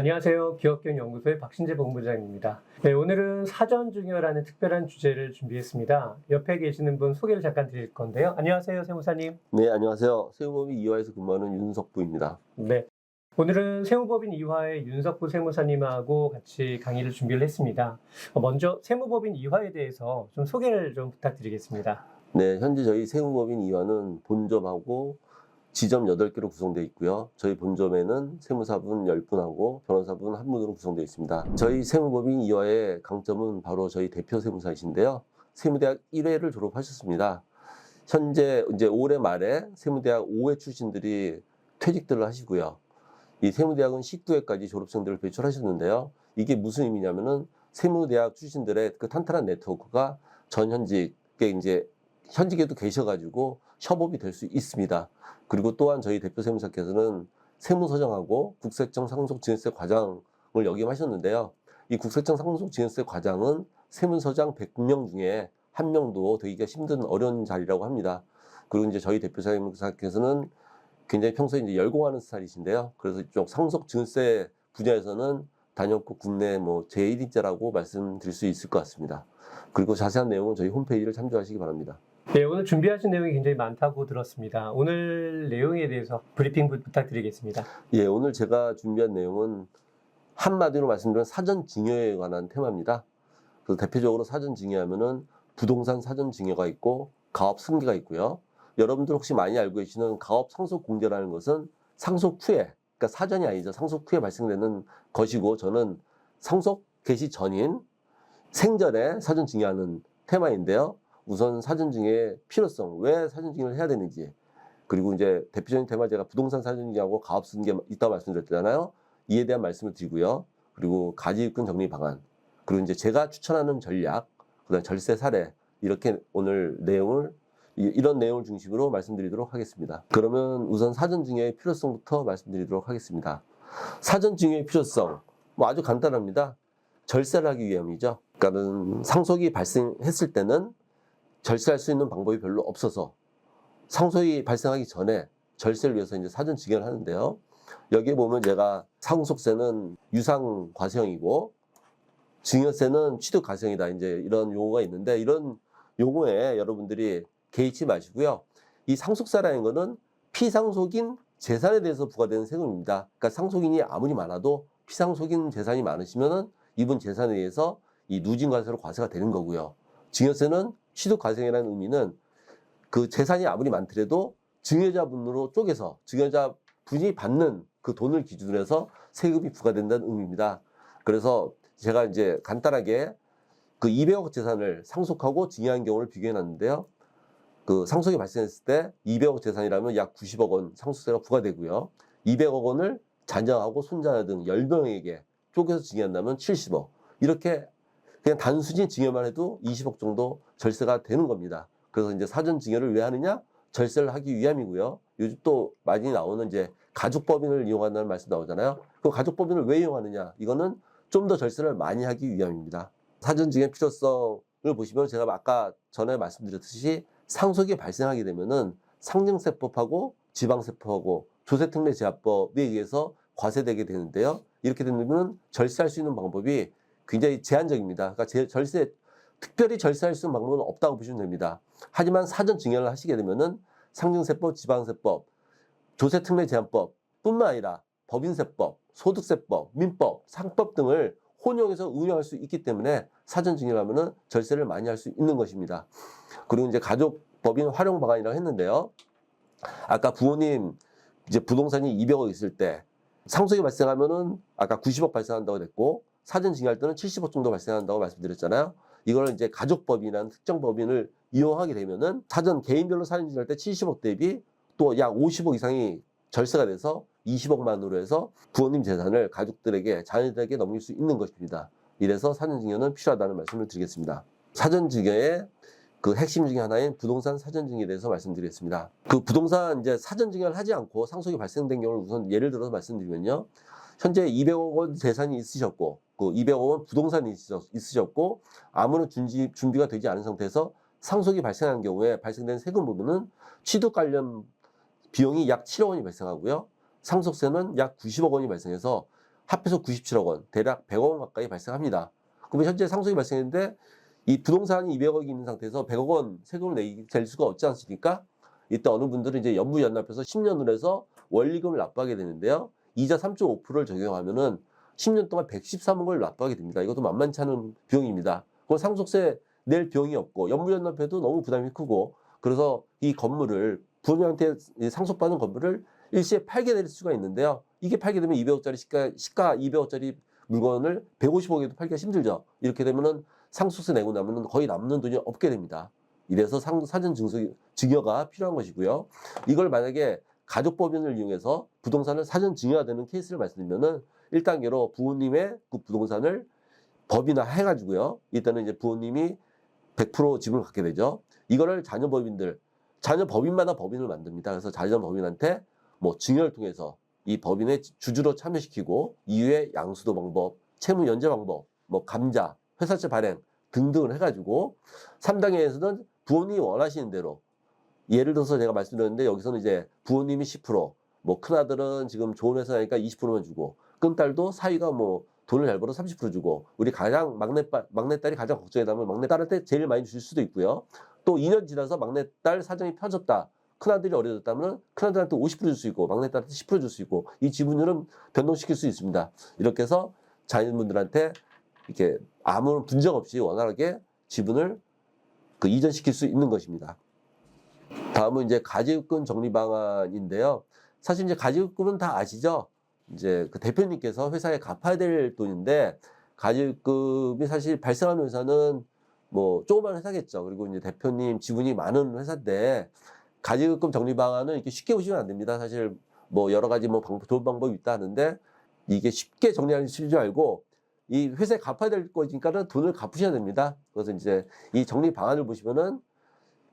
안녕하세요. 기업경영연구소의 박신재 본부장입니다. 네, 오늘은 사전증여라는 특별한 주제를 준비했습니다. 옆에 계시는 분 소개를 잠깐 드릴 건데요. 안녕하세요, 세무사님. 네, 안녕하세요. 세무법인 이화에서 근무하는 윤석부입니다. 네, 오늘은 세무법인 이화의 윤석부 세무사님하고 같이 강의를 준비를 했습니다. 먼저 세무법인 이화에 대해서 좀 소개를 좀 부탁드리겠습니다. 네, 현재 저희 세무법인 이화는 본점하고 지점 8개로 구성되어 있고요. 저희 본점에는 세무사분 10분하고 변호사분 1분으로 구성되어 있습니다. 저희 세무법인 이화의 강점은 바로 저희 대표 세무사이신데요. 세무대학 1회를 졸업하셨습니다. 현재 이제 올해 말에 세무대학 5회 출신들이 퇴직들을 하시고요. 이 세무대학은 19회까지 졸업생들을 배출하셨는데요. 이게 무슨 의미냐면은 세무대학 출신들의 그 탄탄한 네트워크가 전 현직에 이제 현직에도 계셔가지고 협업이 될 수 있습니다. 그리고 또한 저희 대표 세무사께서는 세무서장하고 국세청 상속증여세 과장을 역임하셨는데요. 이 국세청 상속증여세 과장은 세무서장 100명 중에 한 명도 되기가 힘든 어려운 자리라고 합니다. 그리고 이제 저희 대표 세무사께서는 굉장히 평소에 이제 열공하는 스타일이신데요. 그래서 이쪽 상속증여세 분야에서는 단연코 국내 제1인자라고 말씀드릴 수 있을 것 같습니다. 그리고 자세한 내용은 저희 홈페이지를 참조하시기 바랍니다. 네, 오늘 준비하신 내용이 굉장히 많다고 들었습니다. 오늘 내용에 대해서 브리핑 부탁드리겠습니다. 예, 오늘 제가 준비한 내용은 한마디로 말씀드리면 사전증여에 관한 테마입니다. 그래서 대표적으로 사전증여하면은 부동산 사전증여가 있고 가업 승계가 있고요. 여러분들 혹시 많이 알고 계시는 가업 상속공제라는 것은 상속 후에, 그러니까 사전이 아니죠. 상속 후에 발생되는 것이고, 저는 상속 개시 전인 생전에 사전증여하는 테마인데요. 우선 사전증여의 필요성, 왜 사전증여를 해야 되는지, 그리고 이제 대표적인 테마 제가 부동산 사전증여하고 가업 승계 있다고 말씀드렸잖아요. 이에 대한 말씀을 드리고요. 그리고 가지입금 정리 방안, 그리고 이제 제가 추천하는 전략, 그다음 절세 사례, 이렇게 오늘 이런 내용을 중심으로 말씀드리도록 하겠습니다. 그러면 우선 사전증여의 필요성부터 말씀드리도록 하겠습니다. 사전증여의 필요성, 아주 간단합니다. 절세를 하기 위함이죠. 그러니까는 상속이 발생했을 때는 절세할 수 있는 방법이 별로 없어서 상속이 발생하기 전에 절세를 위해서 이제 사전증여를 하는데요. 여기에 보면 제가 상속세는 유상과세형이고 증여세는 취득과세형이다. 이제 이런 용어가 있는데 이런 용어에 여러분들이 개의치 마시고요. 이 상속세라는 거는 피상속인 재산에 대해서 부과되는 세금입니다. 그러니까 상속인이 아무리 많아도 피상속인 재산이 많으시면은 이분 재산에 의해서 이 누진과세로 과세가 되는 거고요. 증여세는 취득과세형이라는 의미는 그 재산이 아무리 많더라도 증여자분으로 쪼개서 증여자분이 받는 그 돈을 기준으로 해서 세금이 부과된다는 의미입니다. 그래서 제가 이제 간단하게 그 200억 재산을 상속하고 증여한 경우를 비교해 놨는데요. 그 상속이 발생했을 때 200억 재산이라면 약 90억 원 상속세가 부과되고요. 200억 원을 자녀하고 손자 등 10명에게 쪼개서 증여한다면 70억. 이렇게 그냥 단순히 증여만 해도 20억 정도 절세가 되는 겁니다. 그래서 이제 사전증여를 왜 하느냐? 절세를 하기 위함이고요. 요즘 또 많이 나오는 이제 가족법인을 이용한다는 말씀 나오잖아요. 그 가족법인을 왜 이용하느냐? 이거는 좀 더 절세를 많이 하기 위함입니다. 사전증여 필요성을 보시면 제가 아까 전에 말씀드렸듯이 상속이 발생하게 되면은 상증세법하고 지방세법하고 조세특례제한법에 의해서 과세되게 되는데요. 이렇게 되면 절세할 수 있는 방법이 굉장히 제한적입니다. 그러니까 특별히 절세할 수 있는 방법은 없다고 보시면 됩니다. 하지만 사전증여를 하시게 되면은 상증세법, 지방세법, 조세특례제한법 뿐만 아니라 법인세법, 소득세법, 민법, 상법 등을 혼용해서 운영할 수 있기 때문에 사전증여를 하면은 절세를 많이 할 수 있는 것입니다. 그리고 이제 가족법인 활용 방안이라고 했는데요. 아까 부모님 이제 부동산이 200억 있을 때 상속이 발생하면은 아까 90억 발생한다고 했고 사전증여할 때는 70억 정도 발생한다고 말씀드렸잖아요. 이걸 이제 가족법인이라는 특정 법인을 이용하게 되면은 개인별로 사전증여할 때 70억 대비 또 약 50억 이상이 절세가 돼서 20억만으로 해서 부모님 재산을 가족들에게, 자녀들에게 넘길 수 있는 것입니다. 이래서 사전증여는 필요하다는 말씀을 드리겠습니다. 사전증여의 그 핵심 중에 하나인 부동산 사전증여에 대해서 말씀드리겠습니다. 그 부동산 이제 사전증여를 하지 않고 상속이 발생된 경우를 우선 예를 들어서 말씀드리면요. 현재 200억 원 재산이 있으셨고, 그 200억 원 부동산이 있으셨고, 아무런 준비가 되지 않은 상태에서 상속이 발생한 경우에 발생된 세금 부분은 취득 관련 비용이 약 7억 원이 발생하고요. 상속세는 약 90억 원이 발생해서 합해서 97억 원, 대략 100억 원 가까이 발생합니다. 그러면 현재 상속이 발생했는데 이 부동산이 200억이 있는 상태에서 100억 원 세금을 낼 수가 없지 않습니까? 이때 어느 분들은 이제 연부연납해서 10년을 해서 원리금을 납부하게 되는데요. 이자 3.5%를 적용하면은 10년 동안 113억을 납부하게 됩니다. 이것도 만만치 않은 비용입니다. 그럼 상속세 낼 비용이 없고 연부연납해도 너무 부담이 크고, 그래서 이 건물을 부모님한테 상속받은 건물을 일시에 팔게 될 수가 있는데요. 이게 팔게 되면 200억짜리 시가 200억짜리 물건을 150억에도 팔기가 힘들죠. 이렇게 되면은 상속세 내고 나면은 거의 남는 돈이 없게 됩니다. 이래서 사전 증여가 필요한 것이고요. 이걸 만약에 가족법인을 이용해서 부동산을 사전 증여가 되는 케이스를 말씀드리면은 1단계로 부모님의 그 부동산을 법인화 해가지고요. 일단은 이제 부모님이 100% 지분을 갖게 되죠. 이거를 자녀 법인마다 법인을 만듭니다. 그래서 자녀 법인한테 뭐 증여를 통해서 이 법인의 주주로 참여시키고, 이후에 양수도 방법, 채무 연재 방법, 뭐 감자, 회사채 발행 등등을 해가지고 3단계에서는 부모님이 원하시는 대로, 예를 들어서 제가 말씀드렸는데 여기서는 이제 부모님이 10%, 뭐 큰아들은 지금 좋은 회사니까 20%만 주고, 큰딸도 사위가 뭐 돈을 잘 벌어 30% 주고, 우리 가장 막내딸이 가장 걱정이라면 막내딸한테 제일 많이 줄 수도 있고요. 또 2년 지나서 막내딸 사정이 펴졌다, 큰아들이 어려졌다면 큰아들한테 50% 줄 수 있고 막내딸한테 10% 줄 수 있고, 이 지분율은 변동시킬 수 있습니다. 이렇게 해서 자녀분들한테 이렇게 아무 분쟁 없이 원활하게 지분을 이전시킬 수 있는 것입니다. 다음은 이제 가지급금 정리 방안인데요. 사실 이제 가지급금은 다 아시죠? 이제 그 대표님께서 회사에 갚아야 될 돈인데, 가지급금이 사실 발생하는 회사는 뭐 조그만 회사겠죠. 그리고 이제 대표님 지분이 많은 회사인데, 가지급금 정리 방안은 이렇게 쉽게 보시면 안 됩니다. 사실 뭐 여러 가지 뭐 좋은 방법이 있다 하는데, 이게 쉽게 정리하지 말고 이 회사에 갚아야 될 거니까는 돈을 갚으셔야 됩니다. 그래서 이제 이 정리 방안을 보시면은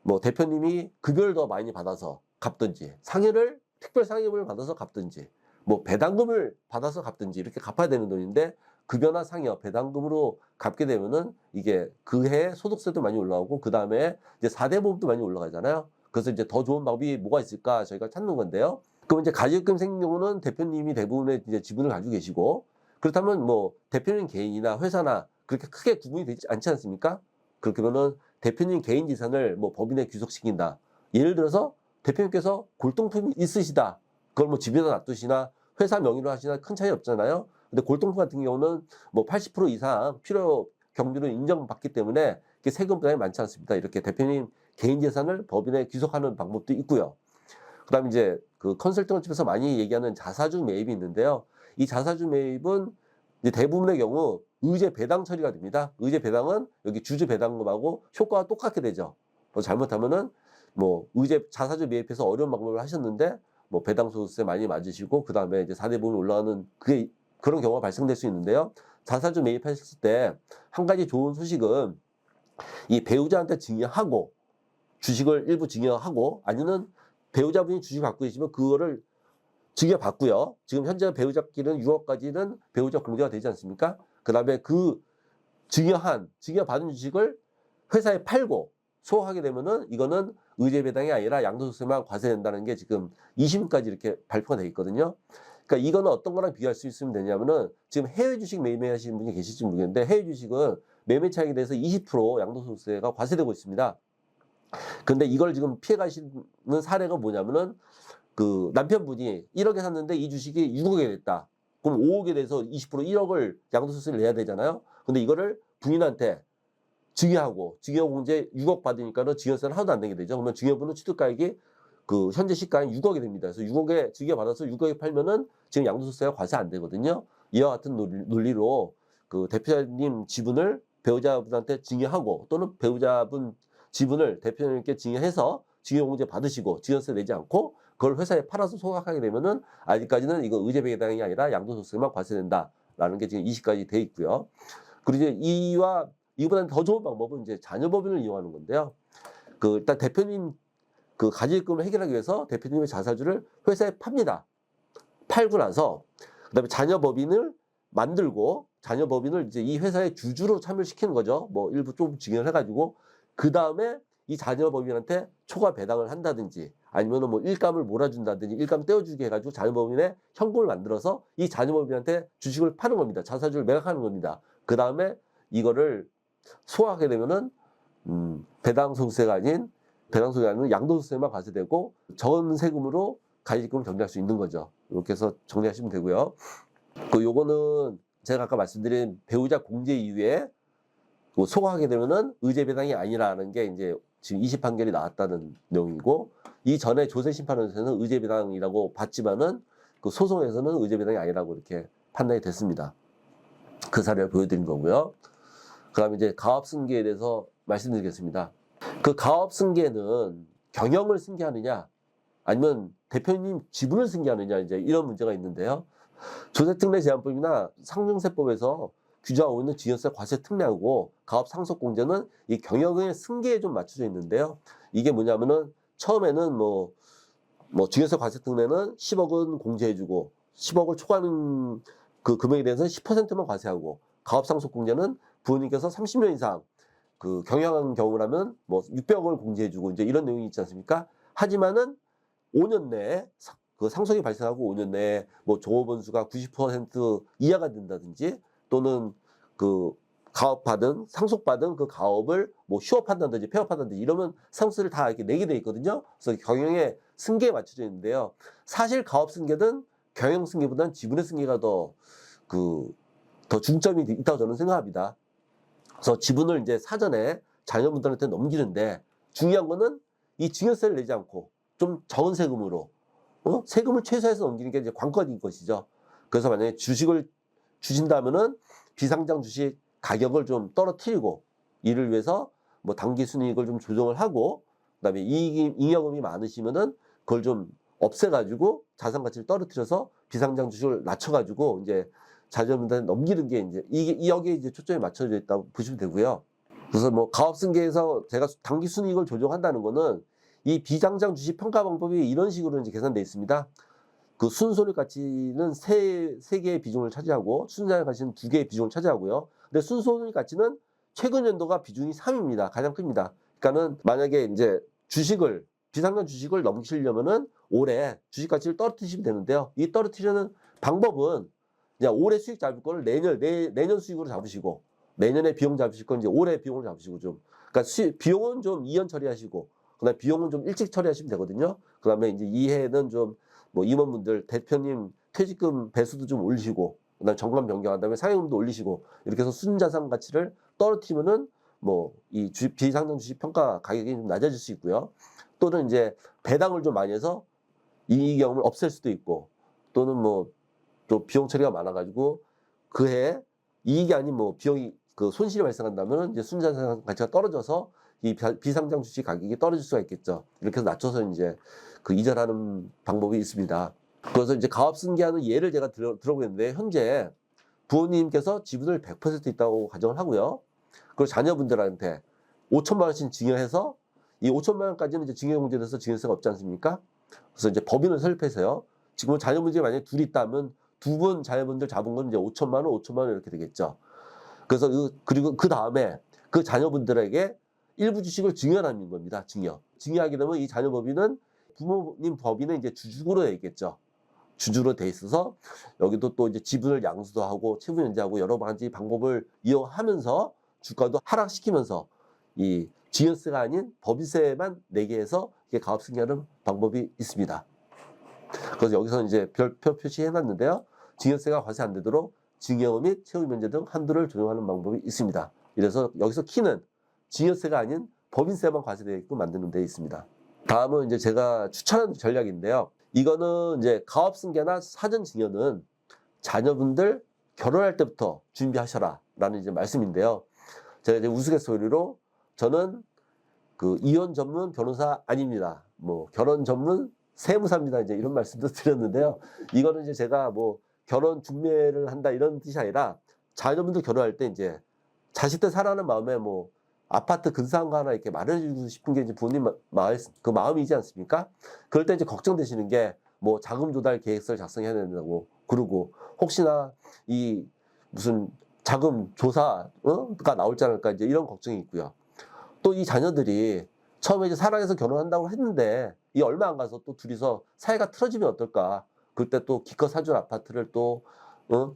뭐 대표님이 급여를 더 많이 받아서 갚든지, 상여를 특별 상여금을 받아서 갚든지, 뭐 배당금을 받아서 갚든지 이렇게 갚아야 되는 돈인데, 급여나 상여, 배당금으로 갚게 되면은 이게 그 해에 소득세도 많이 올라오고, 그 다음에 이제 4대 보험도 많이 올라가잖아요. 그래서 이제 더 좋은 방법이 뭐가 있을까 저희가 찾는 건데요. 그럼 이제 가지급금 생긴 경우는 대표님이 대부분의 이제 지분을 가지고 계시고, 그렇다면 뭐 대표님 개인이나 회사나 그렇게 크게 구분이 되지 않지 않습니까? 그렇게 하면은 대표님 개인 재산을 뭐 법인에 귀속시킨다. 예를 들어서 대표님께서 골동품이 있으시다. 그걸 뭐 집에다 놔두시나 회사 명의로 하시나 큰 차이 없잖아요. 근데 골동품 같은 경우는 뭐 80% 이상 필요 경비로 인정받기 때문에 세금 부담이 많지 않습니다. 이렇게 대표님 개인 재산을 법인에 귀속하는 방법도 있고요. 그다음에 이제 그 컨설팅 집에서 많이 얘기하는 자사주 매입이 있는데요. 이 자사주 매입은 이제 대부분의 경우 의제 배당 처리가 됩니다. 의제 배당은 여기 주주 배당금하고 효과가 똑같게 되죠. 뭐 잘못하면은 뭐 의제 자사주 매입해서 어려운 방법을 하셨는데 뭐 배당 소득세 많이 맞으시고, 그 다음에 이제 4대 보험이 올라가는 그런 경우가 발생될 수 있는데요. 자사주 매입하셨을 때 한 가지 좋은 소식은, 이 배우자한테 증여하고 주식을 일부 증여하고, 아니면 배우자분이 주식 갖고 계시면 그거를 증여받고요. 지금 현재 배우자끼리는 6억까지는 배우자 공제가 되지 않습니까? 그 다음에 그 증여받은 주식을 회사에 팔고 소화하게 되면은 이거는 의제 배당이 아니라 양도소득세만 과세된다는 게 지금 20일까지 이렇게 발표가 되어 있거든요. 그러니까 이거는 어떤 거랑 비교할 수 있으면 되냐면은, 지금 해외 주식 매매하시는 분이 계실지 모르겠는데, 해외 주식은 매매 차익에 대해서 20% 양도소득세가 과세되고 있습니다. 근데 이걸 지금 피해 가시는 사례가 뭐냐면은, 그 남편분이 1억에 샀는데 이 주식이 6억에 됐다. 그럼 5억에 대해서 20% 1억을 양도소득세를 내야 되잖아요. 근데 이거를 부인한테 증여하고 증여공제 6억 받으니까는 증여세는 하나도 안 내게 되죠. 그러면 증여분은 취득가액이 그 현재 시가인 6억이 됩니다. 그래서 6억에 증여받아서 6억에 팔면은 지금 양도소득세가 과세 안 되거든요. 이와 같은 논리로 그 대표자님 지분을 배우자분한테 증여하고, 또는 배우자분 지분을 대표님께 증여해서 증여공제 받으시고 증여세 내지 않고 그걸 회사에 팔아서 소각하게 되면은, 아직까지는 이거 의제 배당이 아니라 양도소득세만 과세된다라는 게 지금 20까지 돼 있고요. 그리고 이제 이보다는 더 좋은 방법은 이제 자녀법인을 이용하는 건데요. 일단 대표님 그 가지급금을 해결하기 위해서 대표님의 자사주를 회사에 팝니다. 팔고 나서 그다음에 자녀법인을 만들고, 자녀법인을 이제 이 회사의 주주로 참여시키는 거죠. 뭐 일부 좀 증여를 해가지고, 그 다음에 이 자녀법인한테 초과 배당을 한다든지 아니면은 뭐 일감을 몰아준다든지 일감 떼어주게 해가지고 자녀법인에 현금을 만들어서 이 자녀법인한테 주식을 파는 겁니다. 자사주를 매각하는 겁니다. 그 다음에 이거를 소화하게 되면은 배당소득세가 아닌 양도소득세만 과세되고 적은 세금으로 가입금을 정리할 수 있는 거죠. 이렇게 해서 정리하시면 되고요. 그 요거는 제가 아까 말씀드린 배우자 공제 이후에 소화하게 되면은 의제 배당이 아니라는 게 이제 지금 2심 판결이 나왔다는 내용이고, 이 전에 조세 심판원에서는 의제 배당이라고 봤지만은 그 소송에서는 의제 배당이 아니라고 이렇게 판단이 됐습니다. 그 사례를 보여드린 거고요. 그다음에 이제 가업 승계에 대해서 말씀드리겠습니다. 그 가업 승계는 경영을 승계하느냐 아니면 대표님 지분을 승계하느냐 이제 이런 문제가 있는데요. 조세특례 제한법이나 상명세법에서 규정하고 있는 증여세 과세 특례하고 가업 상속 공제는 이 경영의 승계에 좀 맞춰져 있는데요. 이게 뭐냐면은 처음에는 뭐 증여세 과세 특례는 10억은 공제해주고 10억을 초과하는 그 금액에 대해서는 10%만 과세하고, 가업 상속 공제는 부모님께서 30년 이상 그 경영한 경우라면 뭐 600억을 공제해주고 이제 이런 내용이 있지 않습니까? 하지만은 5년 내에 그 상속이 발생하고 5년 내에 뭐 종업원 수가 90% 이하가 된다든지 또는 그 가업받은 상속받은 그 가업을 뭐 휴업한다든지 폐업한다든지 이러면 상속세를 다 이렇게 내게 돼 있거든요. 그래서 경영의 승계에 맞춰져 있는데요. 사실 가업 승계든 경영 승계보다는 지분의 승계가 더 중점이 있다고 저는 생각합니다. 그래서 지분을 이제 사전에 자녀분들한테 넘기는데 중요한 거는 이 증여세를 내지 않고 좀 적은 세금으로 세금을 최소화해서 넘기는 게 이제 관건인 것이죠. 그래서 만약에 주식을 주신다면은 비상장 주식 가격을 좀 떨어뜨리고 이를 위해서 뭐 당기 순이익을 좀 조정을 하고, 그다음에 잉여금이 많으시면은 그걸 좀 없애가지고 자산 가치를 떨어뜨려서 비상장 주식을 낮춰가지고 이제 자녀분들한테 넘기는 게 이제 여기에 이제 초점이 맞춰져 있다고 보시면 되고요. 그래서 뭐 가업승계에서 제가 당기 순이익을 조정한다는 거는 이 비상장 주식 평가 방법이 이런 식으로 이제 계산되어 있습니다. 그 순손익 가치는 세 개의 비중을 차지하고 순자산 가치는 2개의 비중을 차지하고요. 근데 순손익 가치는 최근 연도가 비중이 3입니다. 가장 큽니다. 그러니까는 만약에 이제 비상장 주식을 넘기시려면은 올해 주식 가치를 떨어뜨리시면 되는데요. 이 떨어뜨리는 방법은 그냥 올해 수익 잡을 거를 내년 수익으로 잡으시고, 내년에 비용 잡으실 건 이제 올해 비용을 잡으시고 그러니까 비용은 좀 이연 처리하시고, 그다음에 비용은 좀 일찍 처리하시면 되거든요. 그다음에 이제 이해는 좀 뭐 임원분들 대표님 퇴직금 배수도 좀 올리시고, 그다음에 정관 변경한 다음에 상여금도 올리시고, 이렇게 해서 순자산 가치를 떨어뜨리면은 뭐 이 비상장 주식 평가 가격이 좀 낮아질 수 있고요. 또는 이제 배당을 좀 많이 해서 이익영을 없앨 수도 있고, 또는 뭐 또 비용 처리가 많아가지고 그해 이익이 아닌 뭐 비용이 그 손실이 발생한다면 이제 순자산 가치가 떨어져서 이 비상장 주식 가격이 떨어질 수가 있겠죠. 이렇게 해서 낮춰서 이제 그 이전하는 방법이 있습니다. 그래서 이제 가업승계하는 예를 제가 들어보겠는데, 현재 부모님께서 지분을 100% 있다고 가정을 하고요. 그리고 자녀분들한테 5천만 원씩 증여해서 이 5천만 원까지는 이제 증여공제돼서 증여세가 없지 않습니까? 그래서 이제 법인을 설립해서요. 지금 자녀분들이 만약에 둘이 있다면 두 분 자녀분들 잡은 건 이제 5천만 원 이렇게 되겠죠. 그래서 그리고 그 다음에 그 자녀분들에게 일부 주식을 증여하는 겁니다. 증여하게 되면 이 자녀법인은 부모님 법인은 이제 주주로 되어 있겠죠. 주주로 돼 있어서 여기도 또 이제 지분을 양수도 하고 채무 연재하고 여러 가지 방법을 이용하면서 주가도 하락시키면서 이 증여세가 아닌 법인세만 내게 해서 이게 가업승계하는 방법이 있습니다. 그래서 여기서 이제 별표 표시해놨는데요. 증여세가 과세 안 되도록 증여 및 채무 면제 등 한도를 조정하는 방법이 있습니다. 이래서 여기서 키는 증여세가 아닌 법인세만 과세되게끔 만드는 데 있습니다. 다음은 이제 제가 추천하는 전략인데요. 이거는 이제 가업승계나 사전증여는 자녀분들 결혼할 때부터 준비하셔라 라는 이제 말씀인데요. 제가 이제 우스갯소리로 저는 그 이혼 전문 변호사 아닙니다. 뭐 결혼 전문 세무사입니다. 이제 이런 말씀도 드렸는데요. 이거는 이제 제가 뭐 결혼 중매를 한다 이런 뜻이 아니라 자녀분들 결혼할 때 이제 자식들 사랑하는 마음에 뭐 아파트 근사한 거 하나 이렇게 마련해주고 싶은 게 이제 부모님 그 마음이지 않습니까? 그럴 때 이제 걱정되시는 게 뭐 자금 조달 계획서를 작성해야 된다고, 그러고 혹시나 이 무슨 자금 조사가 나올지 않을까 이제 이런 걱정이 있고요. 또 이 자녀들이 처음에 이제 사랑해서 결혼한다고 했는데 이 얼마 안 가서 또 둘이서 사이가 틀어지면 어떨까? 그때 또 기껏 사준 아파트를 또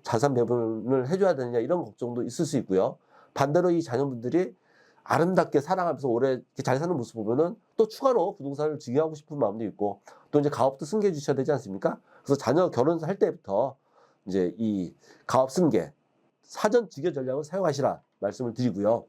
자산 배분을 해줘야 되느냐 이런 걱정도 있을 수 있고요. 반대로 이 자녀분들이 아름답게 사랑하면서 오래 이렇게 잘 사는 모습 보면은 또 추가로 부동산을 증여하고 싶은 마음도 있고 또 이제 가업도 승계해 주셔야 되지 않습니까? 그래서 자녀 결혼할 때부터 이제 이 가업 승계 사전 증여 전략을 사용하시라 말씀을 드리고요.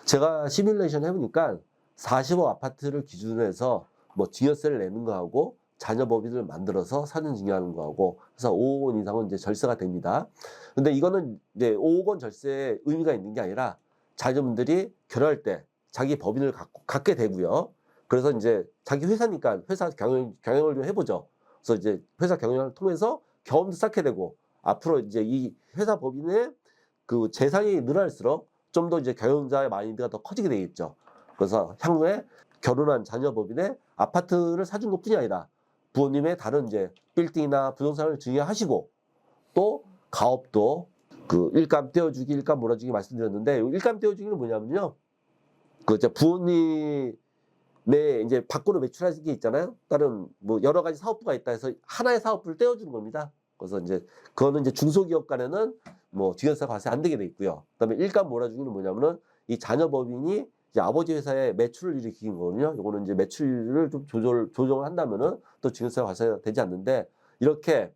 제가 시뮬레이션 해보니까 40억 아파트를 기준으로 해서 뭐 증여세를 내는 거하고 자녀 법인을 만들어서 사전 증여하는 거하고 그래서 5억 원 이상은 이제 절세가 됩니다. 근데 이거는 이제 5억 원 절세의 의미가 있는 게 아니라 자녀분들이 결혼할 때 자기 법인을 갖게 되고요. 그래서 이제 자기 회사니까 회사 경영을 좀 해보죠. 그래서 이제 회사 경영을 통해서 경험도 쌓게 되고 앞으로 이제 이 회사 법인의 그 재산이 늘어날수록 좀 더 이제 경영자의 마인드가 더 커지게 되겠죠. 그래서 향후에 결혼한 자녀 법인에 아파트를 사준 것뿐이 아니라 부모님의 다른 이제 빌딩이나 부동산을 증여하시고 또 가업도 그 일감 떼어주기, 일감 몰아주기 말씀드렸는데 일감 떼어주기는 뭐냐면요. 그 이제 부모님의 이제 밖으로 매출하신 게 있잖아요. 다른 뭐 여러 가지 사업부가 있다 해서 하나의 사업부를 떼어주는 겁니다. 그래서 이제 그거는 이제 중소기업 간에는 뭐 증여세가 발생 안 되게 돼 있고요. 그다음에 일감 몰아주기는 뭐냐면은 이 자녀 법인이 이제 아버지 회사에 매출을 일으키는 거거든요. 요거는 이제 매출을 좀 조정을 한다면은 또 증여세가 발생되지 않는데 이렇게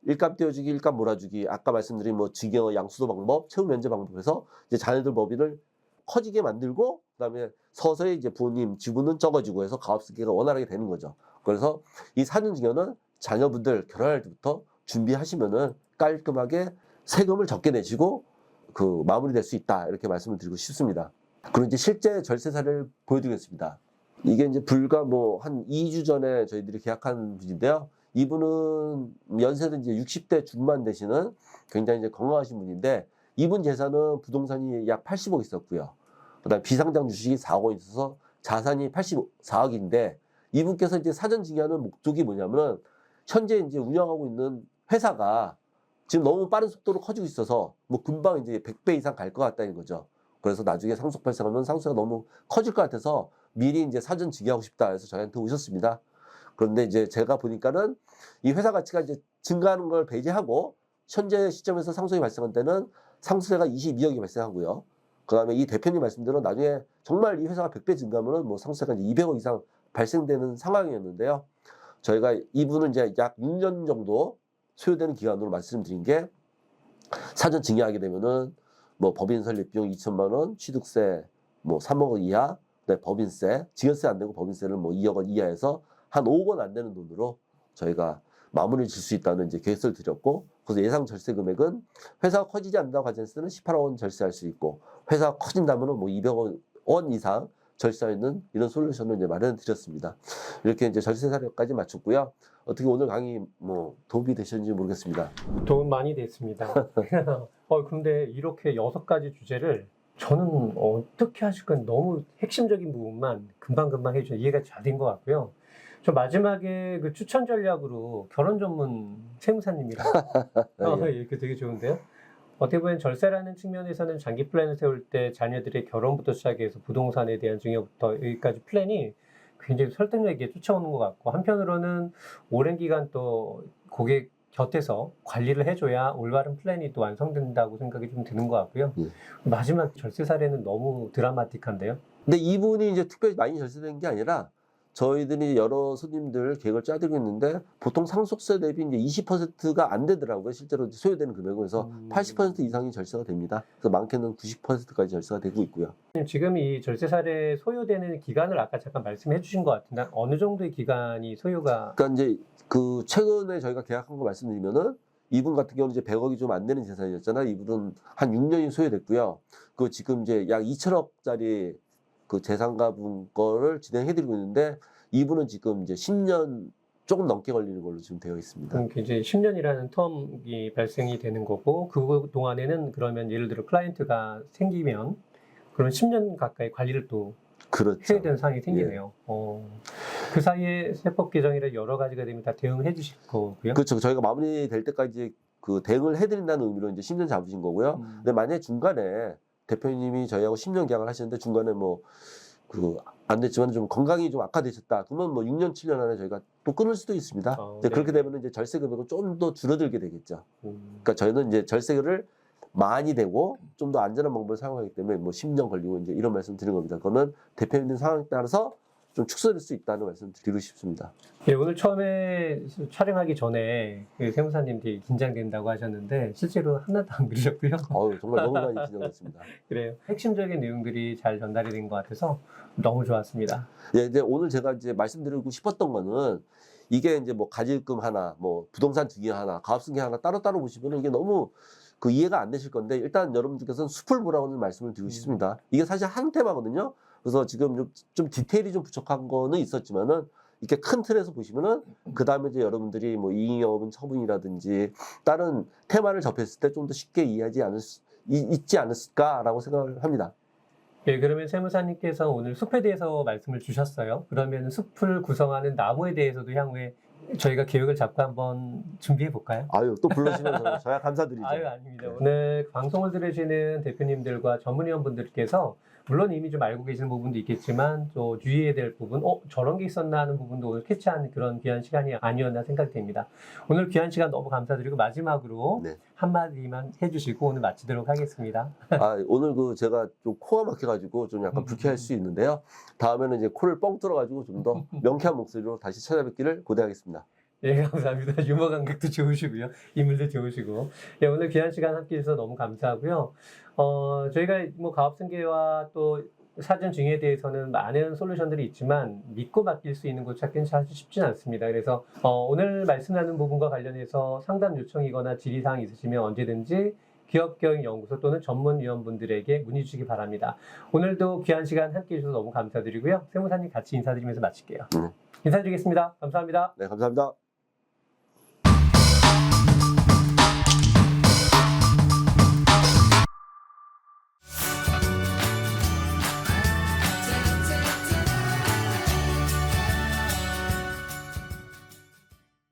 일감 떼어주기, 일감 몰아주기, 아까 말씀드린 뭐 증여 양수도 방법, 채무 면제 방법에서 이제 자녀들 법인을 커지게 만들고 그다음에 서서히 이제 부모님 지분은 적어지고 해서 가업승계가 원활하게 되는 거죠. 그래서 이 사전 증여는 자녀분들 결혼할 때부터 준비하시면은 깔끔하게 세금을 적게 내시고 그 마무리될 수 있다 이렇게 말씀을 드리고 싶습니다. 그리고 이제 실제 절세 사례를 보여드리겠습니다. 이게 이제 불과 뭐 한 2주 전에 저희들이 계약한 분인데요. 이분은 연세는 이제 60대 중반 되시는 굉장히 이제 건강하신 분인데 이분 재산은 부동산이 약 80억 있었고요. 그다음에 비상장 주식이 4억 원 있어서 자산이 84억인데 이분께서 이제 사전 증여하는 목적이 뭐냐면은 현재 이제 운영하고 있는 회사가 지금 너무 빠른 속도로 커지고 있어서 뭐 금방 이제 100배 이상 갈 것 같다는 거죠. 그래서 나중에 상속 발생하면 상속가 너무 커질 것 같아서 미리 이제 사전 증여하고 싶다 해서 저희한테 오셨습니다. 그런데 이제 제가 보니까는 이 회사 가치가 이제 증가하는 걸 배제하고 현재 시점에서 상속이 발생한 때는 상속세가 22억이 발생하고요. 그다음에 이 대표님 말씀대로 나중에 정말 이 회사가 100배 증가하면은 뭐 상속세가 이제 200억 이상 발생되는 상황이었는데요. 저희가 이분은 이제 약 6년 정도 소요되는 기간으로 말씀드린 게 사전 증여하게 되면은 뭐 법인 설립 비용 2천만 원, 취득세 뭐 3억 원 이하, 그다음에 법인세, 증여세 안 내고 법인세를 뭐 2억 원 이하에서 한 5억 원 안 되는 돈으로 저희가 마무리 질 수 있다는 이제 계획서를 드렸고, 그래서 예상 절세 금액은 회사가 커지지 않는다고 가정했을 때는 18억 원 절세할 수 있고, 회사가 커진다면은 뭐 200억 원 이상 절세할 있는 이런 솔루션을 이제 마련해 드렸습니다. 이렇게 이제 절세 사례까지 마쳤고요. 어떻게 오늘 강의 뭐 도움이 되셨는지 모르겠습니다. 도움 많이 됐습니다. 근데 이렇게 6가지 주제를 저는 어떻게 하실 건 너무 핵심적인 부분만 금방금방 해주셔서 이해가 잘 된 것 같고요. 저 마지막에 그 추천 전략으로 결혼 전문 세무사님이랑 이렇게 되게 좋은데요. 어떻게 보면 절세라는 측면에서는 장기 플랜을 세울 때 자녀들의 결혼부터 시작해서 부동산에 대한 증여부터 여기까지 플랜이 굉장히 설득력 있게 쫓아오는 것 같고, 한편으로는 오랜 기간 또 고객 곁에서 관리를 해줘야 올바른 플랜이 또 완성된다고 생각이 좀 드는 것 같고요. 마지막 절세 사례는 너무 드라마틱한데요. 근데 이분이 이제 특별히 많이 절세된 게 아니라 저희들이 여러 손님들 계획을 짜드리고 있는데 보통 상속세 대비 이제 20%가 안 되더라고요. 실제로 소요되는 금액은. 그래서 80% 이상이 절세가 됩니다. 그래서 많게는 90%까지 절세가 되고 있고요. 지금 이 절세 사례 소요되는 기간을 아까 잠깐 말씀해 주신 것 같은데 어느 정도의 기간이 소요가? 그러니까 이제 그 최근에 저희가 계약한 거 말씀드리면은 이분 같은 경우는 이제 100억이 좀 안 되는 재산이었잖아요. 이분은 한 6년이 소요됐고요. 그 지금 이제 약 2천억짜리 그 재산가분 거를 진행해드리고 있는데 이분은 지금 이제 10년 조금 넘게 걸리는 걸로 지금 되어 있습니다. 그럼 이제 10년이라는 텀이 발생이 되는 거고 그 동안에는 그러면 예를 들어 클라이언트가 생기면 그러면 10년 가까이 관리를 또 그렇죠. 해야 되는 상황이 생기네요. 그 사이에 세법 개정이라 여러 가지가 되면 다 대응해 주실 거고요. 그렇죠. 저희가 마무리될 때까지 그 대응을 해드린다는 의미로 이제 10년 잡으신 거고요. 근데 만약에 중간에 대표님이 저희하고 10년 계약을 하시는데 중간에 뭐 그 안 됐지만 좀 건강이 좀 악화되셨다. 그러면 뭐 6년, 7년 안에 저희가 또 끊을 수도 있습니다. 이제 네. 그렇게 되면 이제 절세 금액은 좀 더 줄어들게 되겠죠. 음. 그러니까 저희는 이제 절세를 많이 되고 좀 더 안전한 방법을 사용하기 때문에 뭐 10년 걸리고 이제 이런 말씀 드린 겁니다. 그거는 대표님 상황에 따라서 좀 축소될 수 있다는 말씀 드리고 싶습니다. 예, 오늘 처음에 촬영하기 전에 그 세무사님 되게 긴장된다고 하셨는데 실제로 하나도 안 그러셨고요. 정말 너무 많이 긴장했습니다. 그래요. 핵심적인 내용들이 잘 전달이 된 것 같아서 너무 좋았습니다. 예, 이제 오늘 제가 이제 말씀드리고 싶었던 거는 이게 이제 뭐 가질금 하나, 뭐 부동산 증여 하나, 가압승계 하나 따로따로 보시면 이게 너무 그 이해가 안 되실 건데 일단 여러분들께서는 숲을 보라고는 말씀을 드리고 싶습니다. 이게 사실 한 테마거든요. 그래서 지금 좀 디테일이 좀 부족한 거는 있었지만은 이렇게 큰 틀에서 보시면은 그 다음에 이제 여러분들이 뭐 이익영업은 처분이라든지 다른 테마를 접했을 때 좀 더 쉽게 있지 않았을까라고 생각을 합니다. 예, 그러면 세무사님께서 오늘 숲에 대해서 말씀을 주셨어요. 그러면 숲을 구성하는 나무에 대해서도 향후에 저희가 계획을 잡고 한번 준비해 볼까요? 또 불러주시면 저야 감사드리죠. 아닙니다. 오늘 방송을 들으시는 대표님들과 전문위원분들께서 물론 이미 좀 알고 계시는 부분도 있겠지만 또 주의해야 될 부분, 저런 게 있었나 하는 부분도 오늘 캐치한 그런 귀한 시간이 아니었나 생각이 됩니다. 오늘 귀한 시간 너무 감사드리고 마지막으로 네. 한마디만 해주시고 오늘 마치도록 하겠습니다. 오늘 제가 좀 코가 막혀가지고 좀 약간 불쾌할 수 있는데요. 다음에는 이제 코를 뻥 뚫어가지고 좀 더 명쾌한 목소리로 다시 찾아뵙기를 고대하겠습니다. 예, 감사합니다. 유머 감각도 좋으시고요. 인물도 좋으시고. 예, 오늘 귀한 시간 함께 해주셔서 너무 감사하고요. 저희가 뭐 가업승계와 또 사전 증여에 대해서는 많은 솔루션들이 있지만 믿고 맡길 수 있는 곳 찾기는 사실 쉽진 않습니다. 그래서 오늘 말씀 나눈 부분과 관련해서 상담 요청이거나 질의사항 있으시면 언제든지 기업경영연구소 또는 전문위원분들에게 문의 주시기 바랍니다. 오늘도 귀한 시간 함께 해주셔서 너무 감사드리고요. 세무사님 같이 인사드리면서 마칠게요. 인사드리겠습니다. 감사합니다. 네, 감사합니다.